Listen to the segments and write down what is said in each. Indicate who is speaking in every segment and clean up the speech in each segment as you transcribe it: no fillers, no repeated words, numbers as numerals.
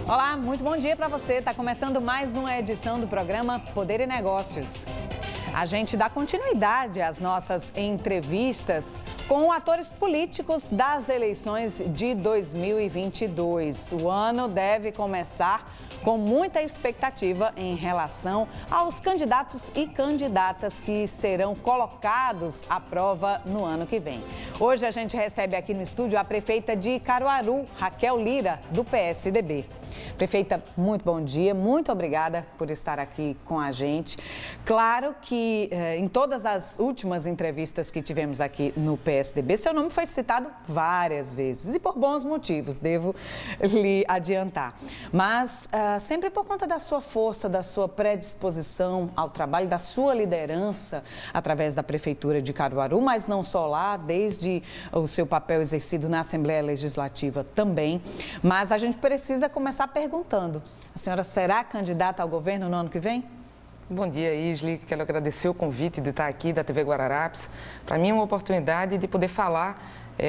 Speaker 1: Olá, muito bom dia para você. Está começando mais uma edição do programa Poder e Negócios. A gente dá continuidade às nossas entrevistas com atores políticos das eleições de 2022. O ano deve começar com muita expectativa em relação aos candidatos e candidatas que serão colocados à prova no ano que vem. Hoje a gente recebe aqui no estúdio a prefeita de Caruaru, Raquel Lira, do PSDB. Prefeita, muito bom dia, muito obrigada por estar aqui com a gente. Claro que em todas as últimas entrevistas que tivemos aqui no PSDB, seu nome foi citado várias vezes e por bons motivos, devo lhe adiantar. Mas sempre por conta da sua força, da sua predisposição ao trabalho, da sua liderança através da Prefeitura de Caruaru, mas não só lá, desde o seu papel exercido na Assembleia Legislativa também. Mas a gente precisa começar perguntando, a senhora será candidata ao governo no ano que vem?
Speaker 2: Bom dia, Isli. Quero agradecer o convite de estar aqui da TV Guararapes. Para mim é uma oportunidade de poder falar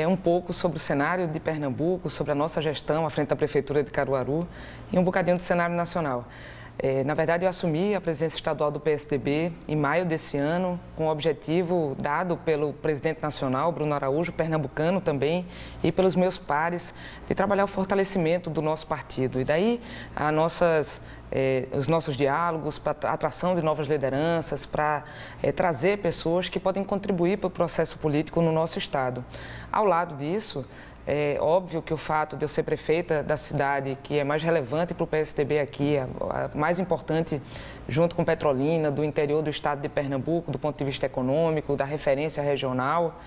Speaker 2: um pouco sobre o cenário de Pernambuco, sobre a nossa gestão à frente da Prefeitura de Caruaru e um bocadinho do cenário nacional. Na verdade, eu assumi a presidência estadual do PSDB em maio desse ano, com o objetivo dado pelo presidente nacional, Bruno Araújo, pernambucano também, e pelos meus pares, de trabalhar o fortalecimento do nosso partido. E daí, os nossos diálogos, para a atração de novas lideranças, para trazer pessoas que podem contribuir para o processo político no nosso estado. Ao lado disso, é óbvio que o fato de eu ser prefeita da cidade que é mais relevante para o PSDB aqui, a mais importante junto com Petrolina, do interior do estado de Pernambuco, do ponto de vista econômico, da referência regional.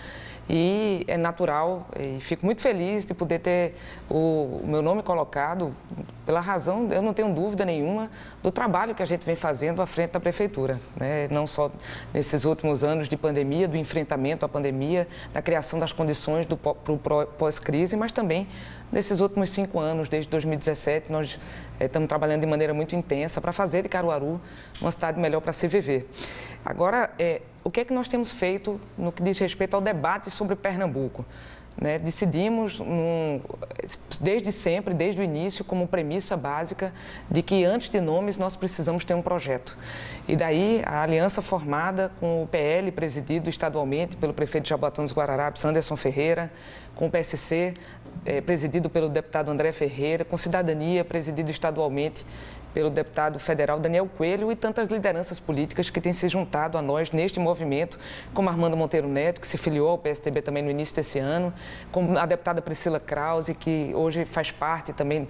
Speaker 2: E é natural e fico muito feliz de poder ter o meu nome colocado pela razão, eu não tenho dúvida nenhuma, do trabalho que a gente vem fazendo à frente da Prefeitura, né? Não só nesses últimos anos de pandemia, do enfrentamento à pandemia, da criação das condições para o pós-crise, mas também nesses últimos 5 anos, desde 2017, nós estamos trabalhando de maneira muito intensa para fazer de Caruaru uma cidade melhor para se viver. Agora, o que é que nós temos feito no que diz respeito ao debate sobre Pernambuco? Decidimos, desde sempre, desde o início, como premissa básica, de que antes de nomes nós precisamos ter um projeto. E daí a aliança formada com o PL, presidido estadualmente pelo prefeito de Jaboatão dos Guararapes, Anderson Ferreira, com o PSC, presidido pelo deputado André Ferreira, com Cidadania, presidido estadualmente pelo deputado federal Daniel Coelho e tantas lideranças políticas que têm se juntado a nós neste movimento, como Armando Monteiro Neto, que se filiou ao PSDB também no início desse ano, como a deputada Priscila Krause, que hoje faz parte também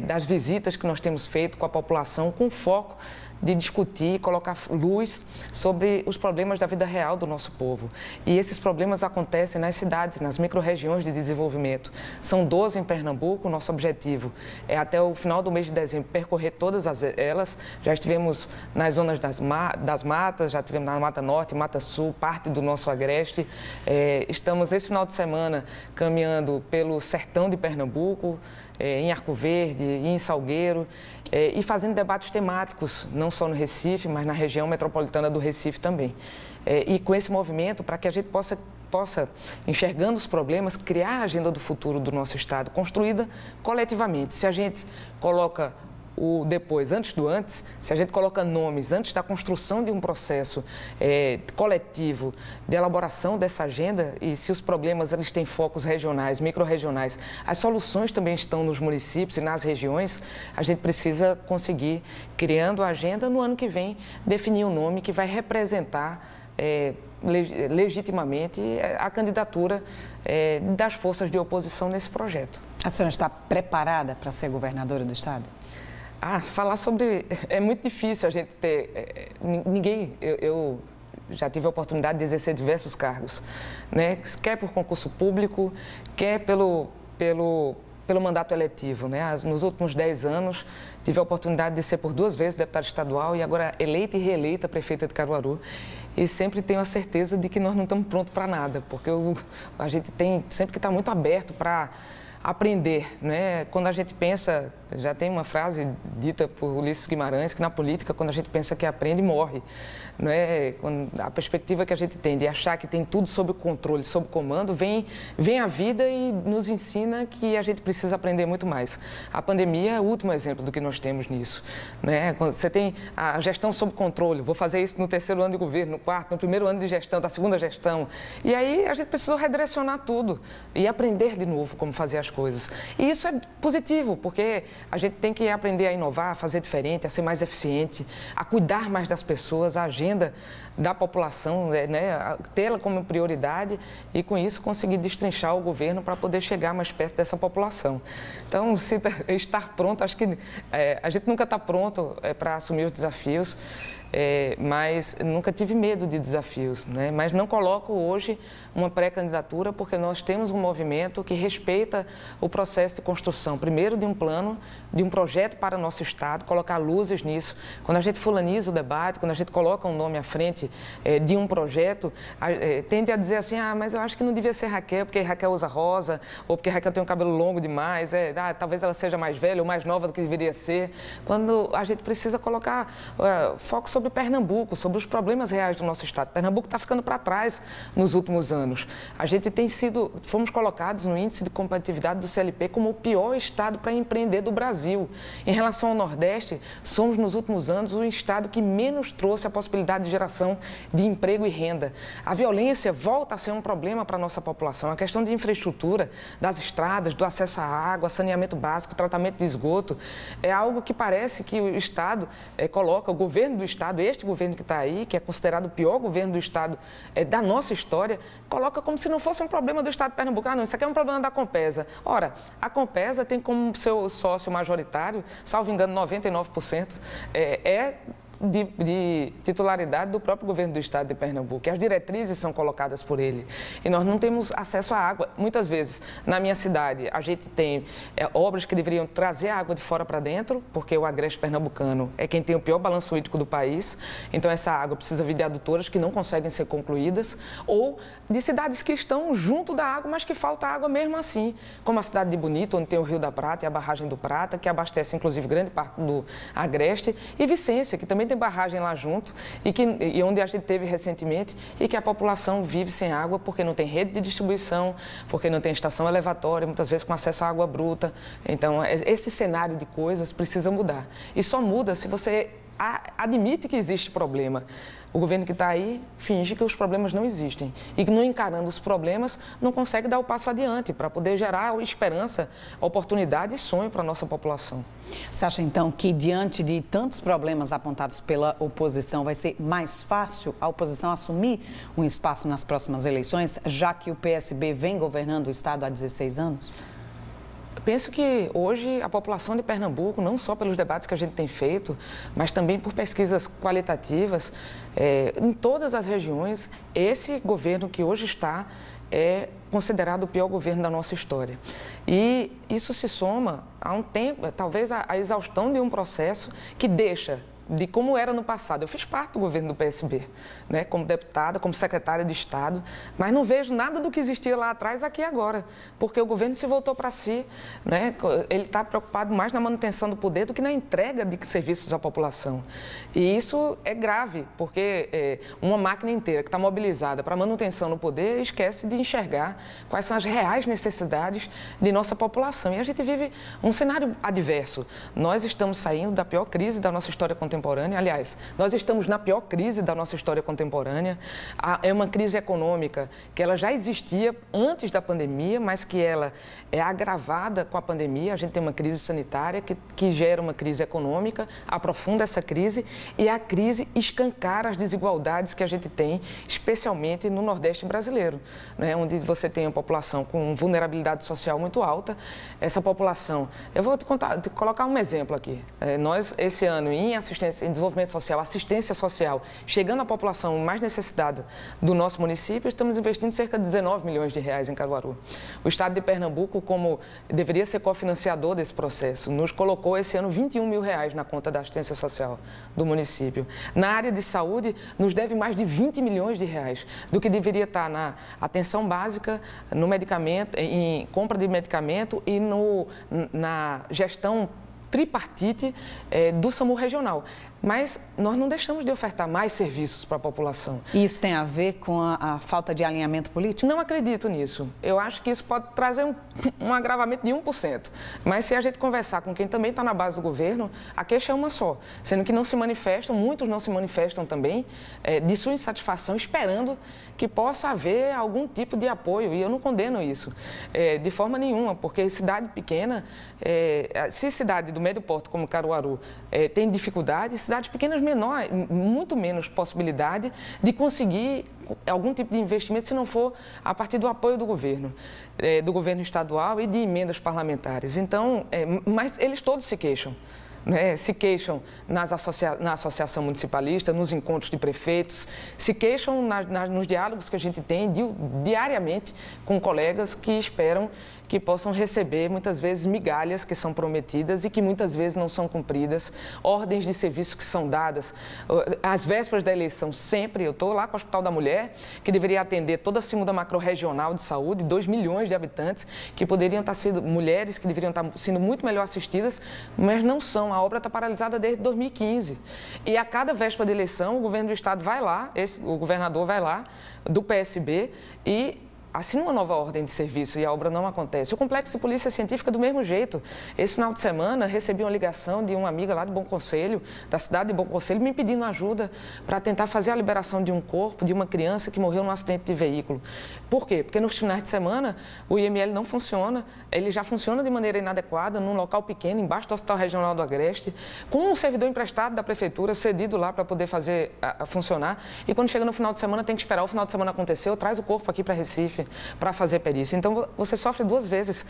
Speaker 2: das visitas que nós temos feito com a população, com foco de discutir e colocar luz sobre os problemas da vida real do nosso povo. E esses problemas acontecem nas cidades, nas micro-regiões de desenvolvimento. São 12 em Pernambuco, nosso objetivo é até o final do mês de dezembro percorrer todas elas. Já estivemos nas zonas das matas, já estivemos na Mata Norte, Mata Sul, parte do nosso agreste. Estamos esse final de semana caminhando pelo sertão de Pernambuco, em Arco Verde, em Salgueiro, e fazendo debates temáticos, não só no Recife, mas na região metropolitana do Recife também. E com esse movimento, para que a gente possa, enxergando os problemas, criar a agenda do futuro do nosso estado, construída coletivamente. Se a gente coloca o depois, antes do antes, se a gente coloca nomes antes da construção de um processo coletivo de elaboração dessa agenda, e se os problemas eles têm focos regionais, micro-regionais, as soluções também estão nos municípios e nas regiões, a gente precisa conseguir, criando a agenda, no ano que vem, definir um nome que vai representar legitimamente a candidatura das forças de oposição nesse projeto.
Speaker 1: A senhora está preparada para ser governadora do estado?
Speaker 2: Falar sobre... É muito difícil a gente ter... Eu já tive a oportunidade de exercer diversos cargos, né? Quer por concurso público, quer pelo mandato eletivo, né? Nos últimos 10 anos, tive a oportunidade de ser por 2 vezes deputada estadual e agora eleita e reeleita prefeita de Caruaru. E sempre tenho a certeza de que nós não estamos prontos para nada, porque a gente tem sempre que estar muito aberto para aprender, né? Quando a gente pensa, já tem uma frase dita por Ulisses Guimarães, que na política, quando a gente pensa que aprende, morre. Né? A perspectiva que a gente tem de achar que tem tudo sob controle, sob comando, vem a vida e nos ensina que a gente precisa aprender muito mais. A pandemia é o último exemplo do que nós temos nisso. Né? Quando você tem a gestão sob controle, vou fazer isso no 3º ano de governo, no 4º, no 1º ano de gestão, da 2ª gestão. E aí a gente precisou redirecionar tudo e aprender de novo como fazer as coisas. E isso é positivo, porque a gente tem que aprender a inovar, a fazer diferente, a ser mais eficiente, a cuidar mais das pessoas, a agenda da população, né, tê-la como prioridade e, com isso, conseguir destrinchar o governo para poder chegar mais perto dessa população. Então, se estar pronto, acho que a gente nunca está pronto para assumir os desafios, mas nunca tive medo de desafios, né? Mas não coloco hoje uma pré-candidatura porque nós temos um movimento que respeita o processo de construção, primeiro de um plano, de um projeto para o nosso Estado, colocar luzes nisso. Quando a gente fulaniza o debate, quando a gente coloca um nome à frente de um projeto, tende a dizer assim, mas eu acho que não devia ser Raquel, porque Raquel usa rosa, ou porque Raquel tem um cabelo longo demais, talvez ela seja mais velha ou mais nova do que deveria ser, quando a gente precisa colocar foco sobre Pernambuco, sobre os problemas reais do nosso Estado. Pernambuco está ficando para trás nos últimos anos. A gente fomos colocados no índice de competitividade do CLP como o pior estado para empreender do Brasil. Em relação ao Nordeste, somos nos últimos anos o estado que menos trouxe a possibilidade de geração de emprego e renda. A violência volta a ser um problema para a nossa população. A questão de infraestrutura, das estradas, do acesso à água, saneamento básico, tratamento de esgoto, é algo que parece que o Estado coloca, o governo do Estado, este governo que está aí, que é considerado o pior governo do Estado da nossa história, coloca como se não fosse um problema do Estado de Pernambuco. Não, isso aqui é um problema da Compesa. Ora, a Compesa tem como seu sócio majoritário, salvo engano, 99%, de titularidade do próprio governo do Estado de Pernambuco. E as diretrizes são colocadas por ele. E nós não temos acesso à água. Muitas vezes, na minha cidade, a gente tem obras que deveriam trazer a água de fora para dentro, porque o agreste pernambucano é quem tem o pior balanço hídrico do país. Então, essa água precisa vir de adutoras que não conseguem ser concluídas, ou de cidades que estão junto da água, mas que falta água mesmo assim, como a cidade de Bonito, onde tem o Rio da Prata e a barragem do Prata, que abastece, inclusive, grande parte do agreste, e Vicência, que também tem barragem lá junto e onde a gente teve recentemente e que a população vive sem água porque não tem rede de distribuição, porque não tem estação elevatória, muitas vezes com acesso à água bruta. Então, esse cenário de coisas precisa mudar. E só muda se você admite que existe problema. O governo que está aí finge que os problemas não existem e que, não encarando os problemas, não consegue dar o passo adiante para poder gerar esperança, oportunidade e sonho para a nossa população.
Speaker 1: Você acha, então, que diante de tantos problemas apontados pela oposição, vai ser mais fácil a oposição assumir um espaço nas próximas eleições, já que o PSB vem governando o Estado há 16 anos?
Speaker 2: Penso que hoje a população de Pernambuco, não só pelos debates que a gente tem feito, mas também por pesquisas qualitativas, em todas as regiões, esse governo que hoje está é considerado o pior governo da nossa história. E isso se soma a um tempo, talvez a exaustão de um processo que deixa de como era no passado. Eu fiz parte do governo do PSB, né, como deputada, como secretária de Estado, mas não vejo nada do que existia lá atrás aqui agora, porque o governo se voltou para si, né, ele está preocupado mais na manutenção do poder do que na entrega de serviços à população. E isso é grave, porque uma máquina inteira que está mobilizada para a manutenção do poder esquece de enxergar quais são as reais necessidades de nossa população. E a gente vive um cenário adverso. Nós estamos saindo da pior crise da nossa história contemporânea. Aliás, nós estamos na pior crise da nossa história contemporânea. É uma crise econômica que ela já existia antes da pandemia, mas que ela é agravada com a pandemia. A gente tem uma crise sanitária que gera uma crise econômica, aprofunda essa crise e a crise escancara as desigualdades que a gente tem, especialmente no Nordeste brasileiro, né, onde você tem uma população com vulnerabilidade social muito alta. Essa população, eu vou te colocar um exemplo aqui. Nós, esse ano, em assistência em desenvolvimento social, assistência social, chegando à população mais necessitada do nosso município, estamos investindo cerca de 19 milhões de reais em Caruaru. O Estado de Pernambuco, como deveria ser cofinanciador desse processo, nos colocou esse ano 21 mil reais na conta da assistência social do município. Na área de saúde, nos deve mais de 20 milhões de reais, do que deveria estar na atenção básica, no medicamento, em compra de medicamento e na gestão tripartite do SAMU regional. Mas nós não deixamos de ofertar mais serviços para a população.
Speaker 1: E isso tem a ver com a falta de alinhamento político?
Speaker 2: Não acredito nisso. Eu acho que isso pode trazer um agravamento de 1%. Mas se a gente conversar com quem também está na base do governo, a queixa é uma só. Sendo que não se manifestam, muitos não se manifestam também, de sua insatisfação, esperando que possa haver algum tipo de apoio. E eu não condeno isso, de forma nenhuma, porque cidade pequena, se cidade do médio porte como Caruaru tem dificuldade, cidades pequenas muito menos possibilidade de conseguir algum tipo de investimento se não for a partir do apoio do governo estadual e de emendas parlamentares. Então, mas eles todos se queixam. Se queixam na Associação Municipalista, nos encontros de prefeitos, se queixam nos diálogos que a gente tem diariamente com colegas que esperam que possam receber, muitas vezes, migalhas que são prometidas e que muitas vezes não são cumpridas, ordens de serviço que são dadas. Às vésperas da eleição, sempre, eu estou lá com o Hospital da Mulher, que deveria atender toda a segunda macro-regional de saúde, 2 milhões de habitantes, que poderiam estar sendo mulheres, que deveriam estar sendo muito melhor assistidas, mas não são. A obra está paralisada desde 2015. E a cada véspera de eleição, o governo do Estado vai lá, o governador vai lá, do PSB, e assina uma nova ordem de serviço e a obra não acontece. O Complexo de Polícia Científica, do mesmo jeito. Esse final de semana, recebi uma ligação de uma amiga lá de Bom Conselho, da cidade de Bom Conselho, me pedindo ajuda para tentar fazer a liberação de um corpo de uma criança que morreu num acidente de veículo. Por quê? Porque nos finais de semana o IML não funciona, ele já funciona de maneira inadequada, num local pequeno, embaixo do Hospital Regional do Agreste, com um servidor emprestado da prefeitura, cedido lá para poder fazer funcionar. E quando chega no final de semana, tem que esperar o final de semana acontecer, ou traz o corpo aqui para Recife para fazer perícia. Então, você sofre duas vezes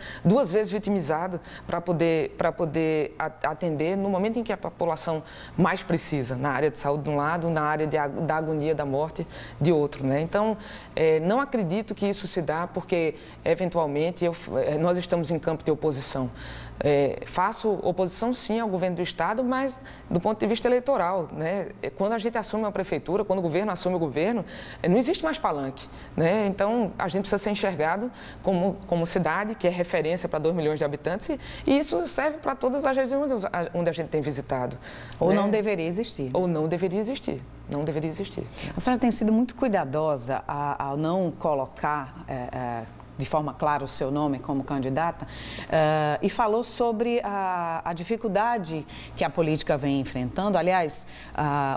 Speaker 2: vitimizado para poder atender no momento em que a população mais precisa, na área de saúde de um lado, na área da agonia da morte de outro, né? Então, não acredito que isso se dá porque, eventualmente, nós estamos em campo de oposição. Faço oposição, sim, ao governo do Estado, mas do ponto de vista eleitoral, né? Quando a gente assume uma prefeitura, quando o governo assume o governo, não existe mais palanque, né? Então, a gente precisa ser enxergado como cidade, que é referência para 2 milhões de habitantes, e isso serve para todas as regiões onde a gente tem visitado.
Speaker 1: Ou
Speaker 2: né?
Speaker 1: não deveria existir.
Speaker 2: Ou não deveria existir. Não deveria existir.
Speaker 1: A senhora tem sido muito cuidadosa ao não colocar de forma clara o seu nome como candidata, e falou sobre a dificuldade que a política vem enfrentando, aliás,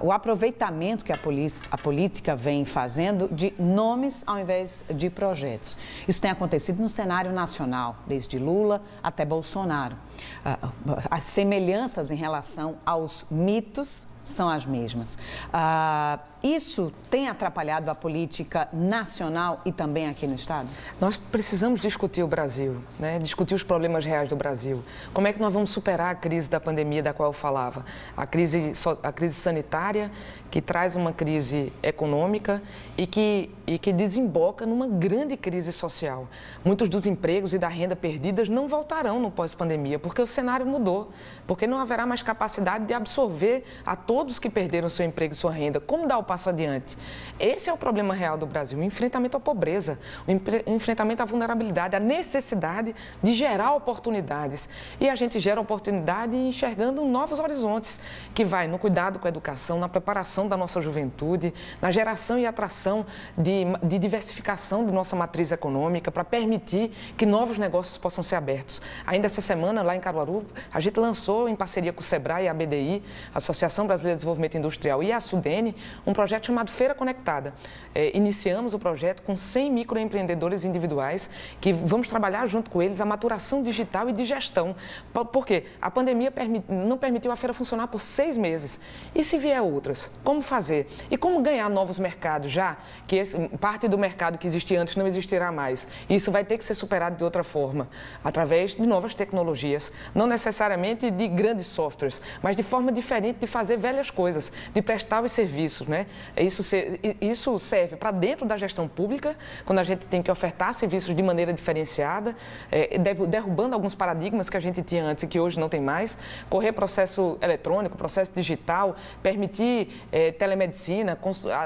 Speaker 1: o aproveitamento que a política vem fazendo de nomes ao invés de projetos. Isso tem acontecido no cenário nacional, desde Lula até Bolsonaro. As semelhanças em relação aos mitos são as mesmas. Isso tem atrapalhado a política nacional e também aqui no Estado? Nós
Speaker 2: precisamos discutir o Brasil, né? Discutir os problemas reais do Brasil. Como é que nós vamos superar a crise da pandemia da qual eu falava? A crise sanitária, que traz uma crise econômica e que desemboca numa grande crise social. Muitos dos empregos e da renda perdidas não voltarão no pós-pandemia, porque o cenário mudou, porque não haverá mais capacidade de absorver a todos que perderam seu emprego e sua renda. Como dar o passo adiante? Esse é o problema real do Brasil, o enfrentamento à pobreza, o enfrentamento à vulnerabilidade, a necessidade de gerar oportunidades. E a gente gera oportunidade enxergando novos horizontes, que vai no cuidado com a educação, na preparação da nossa juventude, na geração e atração de diversificação de nossa matriz econômica, para permitir que novos negócios possam ser abertos. Ainda essa semana, lá em Caruaru, a gente lançou, em parceria com o SEBRAE e a BDI, a Associação Brasileira de Desenvolvimento Industrial, e a SUDENE, um projeto chamado Feira Conectada. Iniciamos o projeto com 100 microempreendedores individuais, que vamos trabalhar junto com eles a maturação digital e de gestão. Por quê? A pandemia não permitiu a feira funcionar por 6 meses. E se vier outras? Como fazer? E como ganhar novos mercados, já que parte do mercado que existia antes não existirá mais? Isso vai ter que ser superado de outra forma, através de novas tecnologias, não necessariamente de grandes softwares, mas de forma diferente de fazer velhas velhas coisas, de prestar os serviços, né? Isso serve para dentro da gestão pública, quando a gente tem que ofertar serviços de maneira diferenciada, derrubando alguns paradigmas que a gente tinha antes e que hoje não tem mais, correr processo eletrônico, processo digital, permitir telemedicina,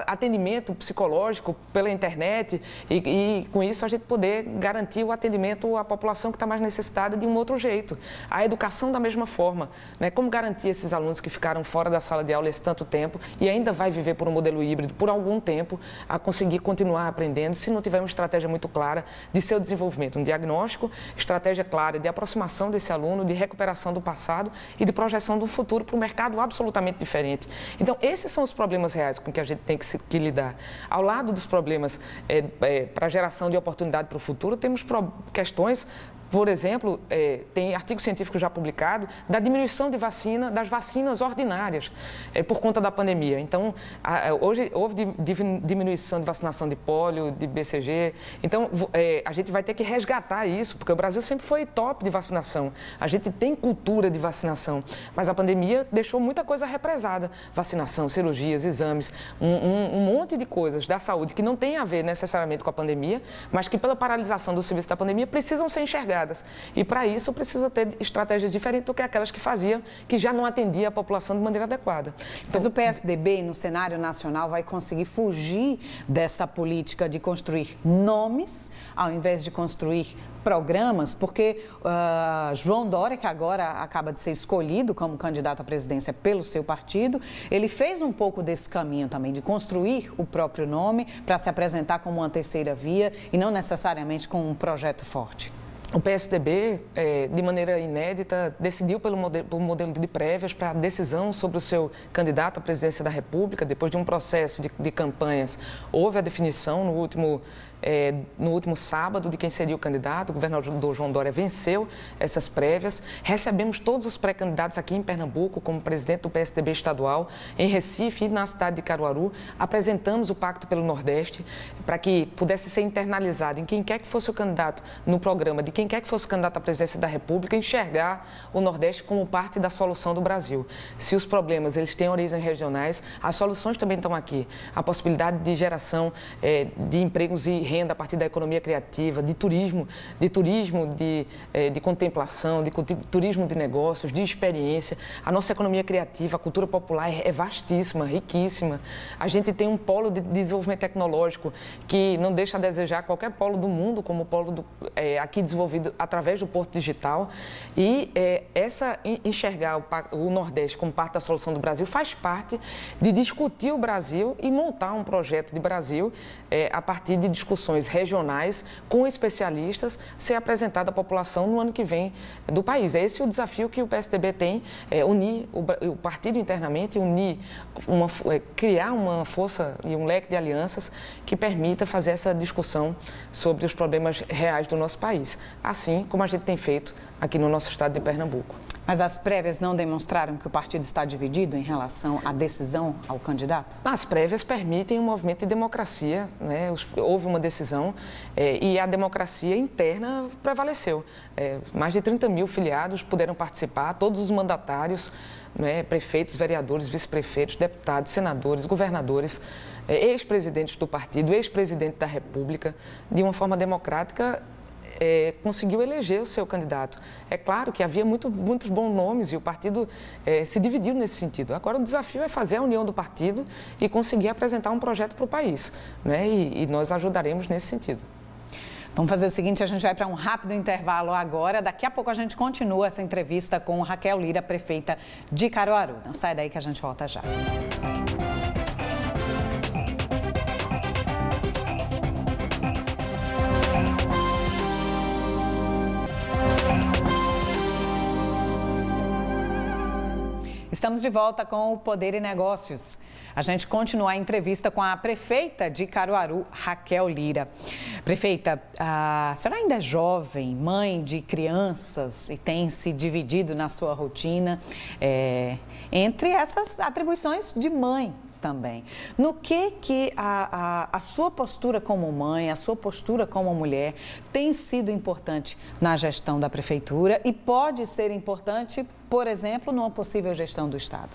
Speaker 2: atendimento psicológico pela internet e com isso a gente poder garantir o atendimento à população que está mais necessitada de um outro jeito. A educação da mesma forma, né? Como garantir esses alunos que ficaram fora da sala de aula esse tanto tempo e ainda vai viver por um modelo híbrido por algum tempo a conseguir continuar aprendendo se não tiver uma estratégia muito clara de seu desenvolvimento, um diagnóstico, estratégia clara de aproximação desse aluno, de recuperação do passado e de projeção do futuro para um mercado absolutamente diferente. Então, esses são os problemas reais com que a gente tem que lidar. Ao lado dos problemas para a geração de oportunidade para o futuro, temos questões. Por exemplo, tem artigo científico já publicado da diminuição das vacinas ordinárias por conta da pandemia. Então, hoje houve diminuição de vacinação de pólio, de BCG. Então, a gente vai ter que resgatar isso, porque o Brasil sempre foi top de vacinação. A gente tem cultura de vacinação, mas a pandemia deixou muita coisa represada. Vacinação, cirurgias, exames, um monte de coisas da saúde que não tem a ver necessariamente com a pandemia, mas que pela paralisação do serviço da pandemia precisam ser enxergadas. E para isso precisa ter estratégias diferentes do que aquelas que já não atendia a população de maneira adequada.
Speaker 1: Então, mas o PSDB no cenário nacional vai conseguir fugir dessa política de construir nomes ao invés de construir programas, porque João Dória, que agora acaba de ser escolhido como candidato à presidência pelo seu partido, ele fez um pouco desse caminho também, de construir o próprio nome para se apresentar como uma terceira via e não necessariamente com um projeto forte.
Speaker 2: O PSDB, de maneira inédita, decidiu pelo modelo de prévias para a decisão sobre o seu candidato à presidência da República. Depois de um processo de campanhas, houve a definição no último sábado de quem seria o candidato. O governador João Dória venceu essas prévias. Recebemos todos os pré-candidatos aqui em Pernambuco, como presidente do PSDB estadual, em Recife e na cidade de Caruaru. Apresentamos o Pacto pelo Nordeste para que pudesse ser internalizado em quem quer que fosse o candidato no programa, de quem quer que fosse o candidato à presidência da República, enxergar o Nordeste como parte da solução do Brasil. Se os problemas eles têm origens regionais, as soluções também estão aqui. A possibilidade de geração de empregos e renda a partir da economia criativa, de turismo de contemplação, de turismo de negócios, de experiência. A nossa economia criativa, a cultura popular é vastíssima, riquíssima. A gente tem um polo de desenvolvimento tecnológico que não deixa a desejar qualquer polo do mundo, como o polo aqui desenvolvido através do Porto Digital. E enxergar o Nordeste como parte da solução do Brasil faz parte de discutir o Brasil e montar um projeto de Brasil a partir de discussões regionais com especialistas, ser apresentado à população no ano que vem do país. É esse o desafio que o PSDB tem, unir o partido internamente, criar uma força e um leque de alianças que permita fazer essa discussão sobre os problemas reais do nosso país, assim como a gente tem feito aqui no nosso estado de Pernambuco.
Speaker 1: Mas as prévias não demonstraram que o partido está dividido em relação à decisão ao candidato?
Speaker 2: As prévias permitem um movimento de democracia, né? Houve uma decisão e a democracia interna prevaleceu. Mais de 30 mil filiados puderam participar, todos os mandatários, né? Prefeitos, vereadores, vice-prefeitos, deputados, senadores, governadores, ex-presidentes do partido, ex-presidente da República, de uma forma democrática, conseguiu eleger o seu candidato. É claro que havia muitos bons nomes e o partido se dividiu nesse sentido. Agora o desafio é fazer a união do partido e conseguir apresentar um projeto para o país, né? E nós ajudaremos nesse sentido.
Speaker 1: Vamos fazer o seguinte, a gente vai para um rápido intervalo agora. Daqui a pouco a gente continua essa entrevista com Raquel Lira, prefeita de Caruaru. Não sai daí que a gente volta já. Estamos de volta com o Poder e Negócios. A gente continua a entrevista com a prefeita de Caruaru, Raquel Lira. Prefeita, a senhora ainda é jovem, mãe de crianças e tem se dividido na sua rotina entre essas atribuições de mãe também. No que a sua postura como mãe, a sua postura como mulher tem sido importante na gestão da prefeitura e pode ser importante, por exemplo, numa possível gestão do Estado?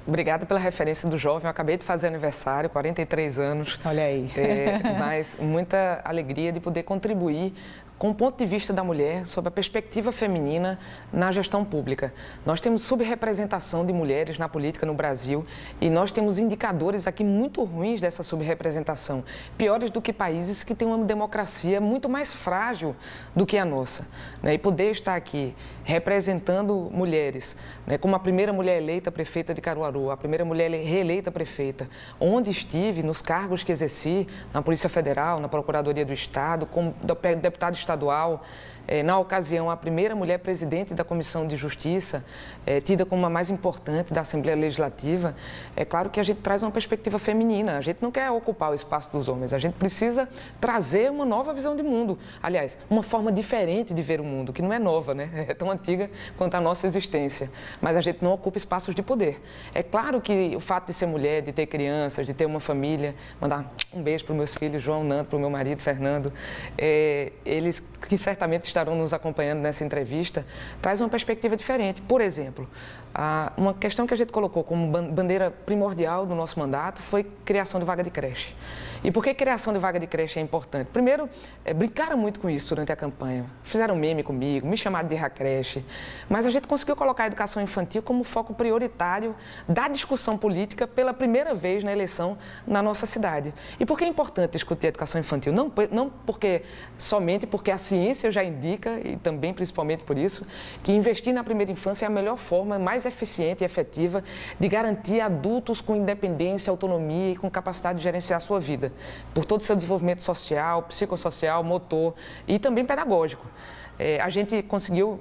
Speaker 2: Obrigada pela referência do jovem. Eu acabei de fazer aniversário, 43 anos.
Speaker 1: Olha aí.
Speaker 2: Mas muita alegria de poder contribuir com o ponto de vista da mulher sobre a perspectiva feminina na gestão pública. Nós temos subrepresentação de mulheres na política no Brasil e nós temos indicadores aqui muito ruins dessa subrepresentação, piores do que países que têm uma democracia muito mais frágil do que a nossa. E poder estar aqui representando mulheres, como a primeira mulher eleita prefeita de Caruaru, a primeira mulher reeleita prefeita, onde estive, nos cargos que exerci, na Polícia Federal, na Procuradoria do Estado, como deputado estadual, na ocasião, a primeira mulher presidente da Comissão de Justiça, tida como a mais importante da Assembleia Legislativa. É claro que a gente traz uma perspectiva feminina, a gente não quer ocupar o espaço dos homens, a gente precisa trazer uma nova visão de mundo. Aliás, uma forma diferente de ver o mundo, que não é nova, né? É tão antiga quanto a nossa existência, mas a gente não ocupa espaços de poder. É claro que o fato de ser mulher, de ter crianças, de ter uma família, mandar um beijo para os meus filhos, João, Nando, para o meu marido, Fernando, eles que certamente estarão nos acompanhando nessa entrevista, traz uma perspectiva diferente. Por exemplo, uma questão que a gente colocou como bandeira primordial do nosso mandato foi criação de vaga de creche. E por que criação de vaga de creche é importante? Primeiro, brincaram muito com isso durante a campanha. Fizeram meme comigo, me chamaram de creche. Mas a gente conseguiu colocar a educação infantil como foco prioritário da discussão política pela primeira vez na eleição na nossa cidade. E por que é importante discutir a educação infantil? Não somente porque a ciência já indica, e também principalmente por isso, que investir na primeira infância é a melhor forma, mais eficiente e efetiva de garantir adultos com independência, autonomia e com capacidade de gerenciar a sua vida, por todo o seu desenvolvimento social, psicossocial, motor e também pedagógico. A gente conseguiu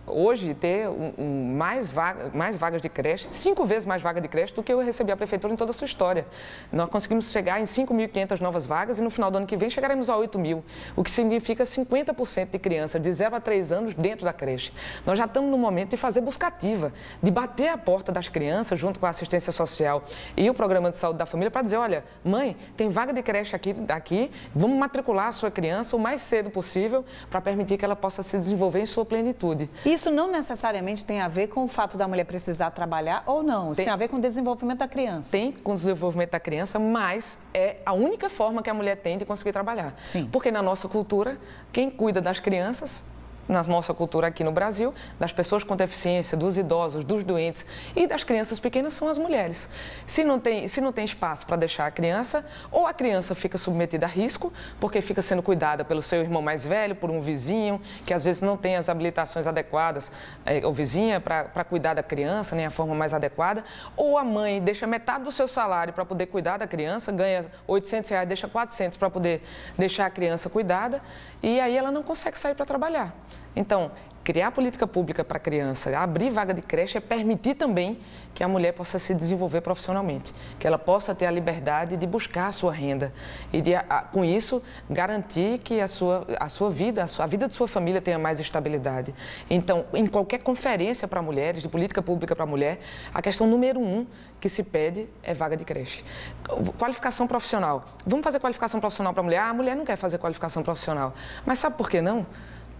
Speaker 2: hoje ter mais vagas de creche, 5 vezes mais vagas de creche do que eu recebi a prefeitura em toda a sua história. Nós conseguimos chegar em 5.500 novas vagas e no final do ano que vem chegaremos a 8.000, o que significa 50% de crianças de 0 a 3 anos dentro da creche. Nós já estamos no momento de fazer buscativa, de bater a porta das crianças junto com a assistência social e o programa de saúde da família para dizer, olha, mãe, tem vaga de creche aqui, vamos matricular a sua criança o mais cedo possível para permitir que ela possa se desenvolver em sua plenitude.
Speaker 1: Isso não necessariamente tem a ver com o fato da mulher precisar trabalhar ou não. Isso tem a ver com o desenvolvimento da criança. Tem
Speaker 2: com o desenvolvimento da criança, mas é a única forma que a mulher tem de conseguir trabalhar.
Speaker 1: Sim.
Speaker 2: Porque na nossa cultura, quem cuida das crianças, na nossa cultura aqui no Brasil, das pessoas com deficiência, dos idosos, dos doentes e das crianças pequenas são as mulheres. Se não tem espaço para deixar a criança, ou a criança fica submetida a risco, porque fica sendo cuidada pelo seu irmão mais velho, por um vizinho, que às vezes não tem as habilitações adequadas, ou vizinha, para cuidar da criança, nem a forma mais adequada, ou a mãe deixa metade do seu salário para poder cuidar da criança, ganha R$800, deixa 400 para poder deixar a criança cuidada, e aí ela não consegue sair para trabalhar. Então, criar política pública para a criança, abrir vaga de creche é permitir também que a mulher possa se desenvolver profissionalmente, que ela possa ter a liberdade de buscar a sua renda e, com isso, garantir que a vida de sua família tenha mais estabilidade. Então, em qualquer conferência para mulheres, de política pública para a mulher, a questão número 1 que se pede é vaga de creche. Qualificação profissional. Vamos fazer qualificação profissional para a mulher? A mulher não quer fazer qualificação profissional. Mas sabe por que não?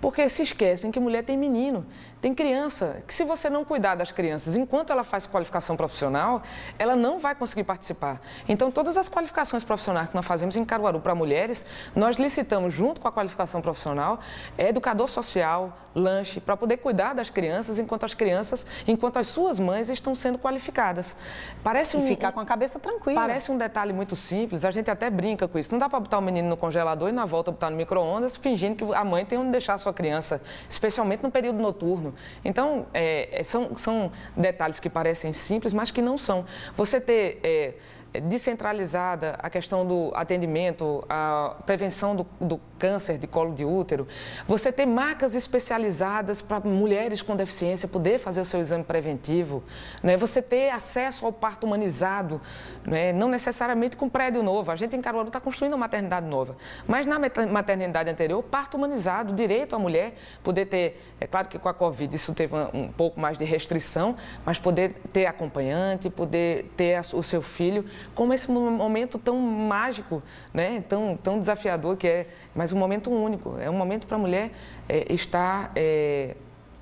Speaker 2: Porque se esquecem que mulher tem menino, tem criança, que se você não cuidar das crianças enquanto ela faz qualificação profissional, ela não vai conseguir participar. Então, todas as qualificações profissionais que nós fazemos em Caruaru para mulheres, nós licitamos junto com a qualificação profissional, educador social, lanche, para poder cuidar das crianças enquanto as suas mães estão sendo qualificadas.
Speaker 1: E ficar com a cabeça tranquila.
Speaker 2: Parece um detalhe muito simples, a gente até brinca com isso. Não dá para botar o menino no congelador e na volta botar no micro-ondas, fingindo que a mãe tem onde deixar a sua criança, especialmente no período noturno. Então, são detalhes que parecem simples, mas que não são. Você ter descentralizada a questão do atendimento, a prevenção do câncer de colo de útero, você ter marcas especializadas para mulheres com deficiência poder fazer o seu exame preventivo, né? Você ter acesso ao parto humanizado, né? Não necessariamente com prédio novo. A gente em Caruaru está construindo uma maternidade nova, mas na maternidade anterior, parto humanizado, direito à mulher poder ter, é claro que com a Covid isso teve um pouco mais de restrição, mas poder ter acompanhante, poder ter o seu filho, como esse momento tão mágico, né? Tão desafiador que é, mas um momento único. É um momento para a mulher estar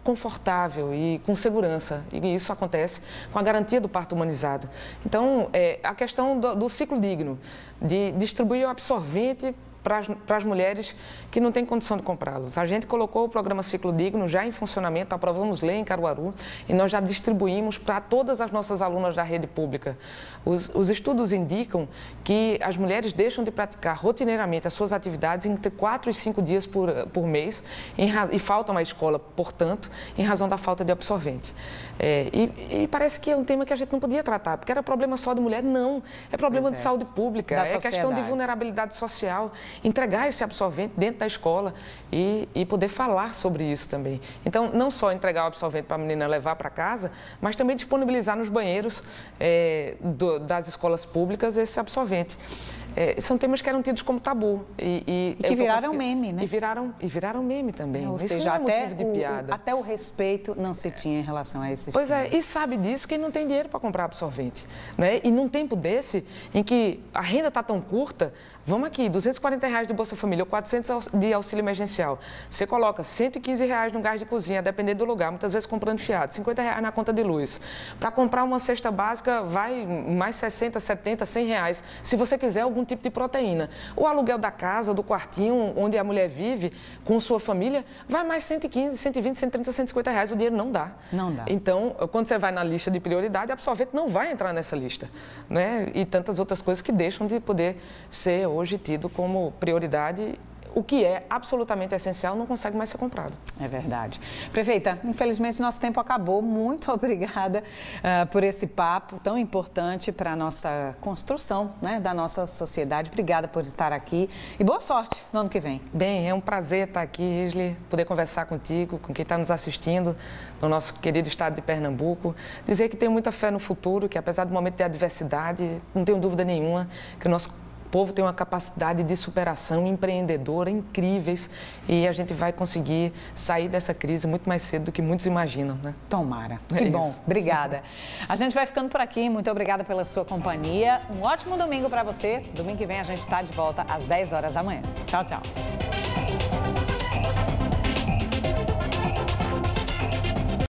Speaker 2: confortável e com segurança. E isso acontece com a garantia do parto humanizado. Então, a questão do ciclo digno, de distribuir o absorvente para as mulheres que não têm condição de comprá-los. A gente colocou o programa Ciclo Digno já em funcionamento, aprovamos lei em Caruaru e nós já distribuímos para todas as nossas alunas da rede pública. Os estudos indicam que as mulheres deixam de praticar rotineiramente as suas atividades entre 4 e 5 dias por mês e faltam à escola, portanto, em razão da falta de absorvente. E parece que é um tema que a gente não podia tratar, porque era problema só de mulher, não. É problema de saúde pública, é questão de vulnerabilidade social. Entregar esse absorvente dentro da escola e poder falar sobre isso também. Então, não só entregar o absorvente para a menina levar para casa, mas também disponibilizar nos banheiros das escolas públicas esse absorvente. São temas que eram tidos como tabu.
Speaker 1: E que viraram meme, né?
Speaker 2: E viraram meme também.
Speaker 1: Ou
Speaker 2: isso
Speaker 1: seja,
Speaker 2: não é motivo de piada.
Speaker 1: Até o respeito não se tinha em relação a esses
Speaker 2: Pois
Speaker 1: temas.
Speaker 2: e sabe disso quem não tem dinheiro para comprar absorvente. Né? E num tempo desse, em que a renda está tão curta, vamos aqui, R$240 de Bolsa Família ou 400 de auxílio emergencial. Você coloca R$115 no gás de cozinha, a depender do lugar, muitas vezes comprando fiado, R$50 na conta de luz. Para comprar uma cesta básica, vai mais 60, 70, R$100, se você quiser algum tipo de proteína. O aluguel da casa, do quartinho onde a mulher vive, com sua família, vai mais 115, 120, 130, R$150. O dinheiro não dá.
Speaker 1: Não dá.
Speaker 2: Então, quando você vai na lista de prioridade, a absorvente não vai entrar nessa lista. Né? E tantas outras coisas que deixam de poder ser hoje tido como prioridade. O que é absolutamente essencial não consegue mais ser comprado.
Speaker 1: É verdade. Prefeita, infelizmente nosso tempo acabou. Muito obrigada por esse papo tão importante para a nossa construção, né, da nossa sociedade. Obrigada por estar aqui e boa sorte no ano que vem.
Speaker 2: Bem, é um prazer estar aqui, Isli, poder conversar contigo, com quem está nos assistindo no nosso querido estado de Pernambuco. Dizer que tenho muita fé no futuro, que apesar do momento de adversidade, não tenho dúvida nenhuma que o nosso o povo tem uma capacidade de superação empreendedora incríveis e a gente vai conseguir sair dessa crise muito mais cedo do que muitos imaginam, né?
Speaker 1: Tomara. Que bom. Obrigada. A gente vai ficando por aqui. Muito obrigada pela sua companhia. Um ótimo domingo para você. Domingo que vem a gente está de volta às 10 horas da manhã. Tchau, tchau.